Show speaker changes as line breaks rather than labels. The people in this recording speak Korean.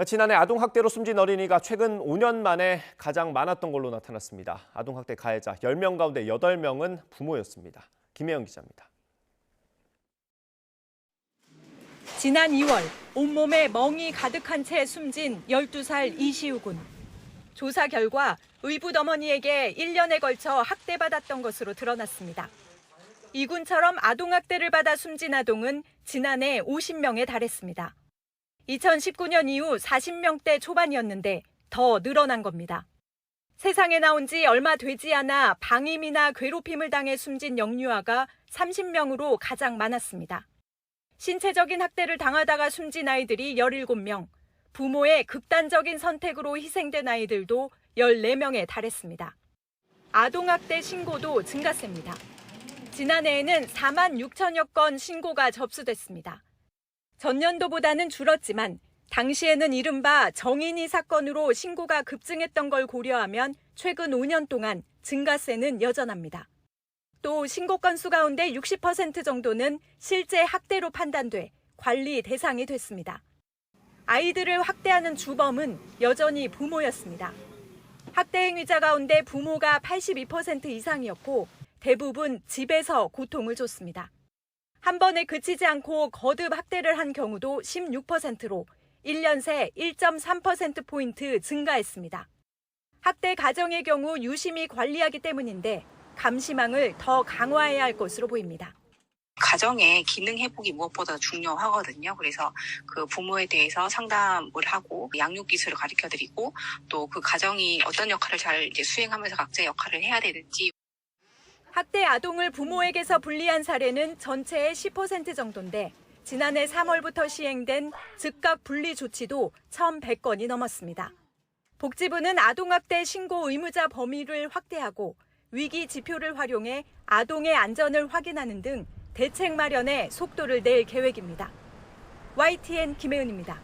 지난해 아동학대로 숨진 어린이가 최근 5년 만에 가장 많았던 걸로 나타났습니다. 아동학대 가해자 10명 가운데 8명은 부모였습니다. 김혜영 기자입니다.
지난 2월 온몸에 멍이 가득한 채 숨진 12살 이시우 군. 조사 결과 의붓 어머니에게 1년에 걸쳐 학대받았던 것으로 드러났습니다. 이 군처럼 아동학대를 받아 숨진 아동은 지난해 50명에 달했습니다. 2019년 이후 40명대 초반이었는데 더 늘어난 겁니다. 세상에 나온 지 얼마 되지 않아 방임이나 괴롭힘을 당해 숨진 영유아가 30명으로 가장 많았습니다. 신체적인 학대를 당하다가 숨진 아이들이 17명, 부모의 극단적인 선택으로 희생된 아이들도 14명에 달했습니다. 아동학대 신고도 증가세입니다. 지난해에는 4만 6천여 건 신고가 접수됐습니다. 전년도보다는 줄었지만 당시에는 이른바 정인이 사건으로 신고가 급증했던 걸 고려하면 최근 5년 동안 증가세는 여전합니다. 또 신고 건수 가운데 60% 정도는 실제 학대로 판단돼 관리 대상이 됐습니다. 아이들을 학대하는 주범은 여전히 부모였습니다. 학대 행위자 가운데 부모가 82% 이상이었고 대부분 집에서 고통을 줬습니다. 한 번에 그치지 않고 거듭 학대를 한 경우도 16%로 1년 새 1.3%포인트 증가했습니다. 학대 가정의 경우 유심히 관리하기 때문인데 감시망을 더 강화해야 할 것으로 보입니다.
가정의 기능 회복이 무엇보다 중요하거든요. 그래서 그 부모에 대해서 상담을 하고 양육 기술을 가르쳐드리고 또 그 가정이 어떤 역할을 잘 수행하면서 각자의 역할을 해야 되는지.
학대 아동을 부모에게서 분리한 사례는 전체의 10% 정도인데 지난해 3월부터 시행된 즉각 분리 조치도 1,100건이 넘었습니다. 복지부는 아동학대 신고 의무자 범위를 확대하고 위기 지표를 활용해 아동의 안전을 확인하는 등 대책 마련에 속도를 낼 계획입니다. YTN 김혜은입니다.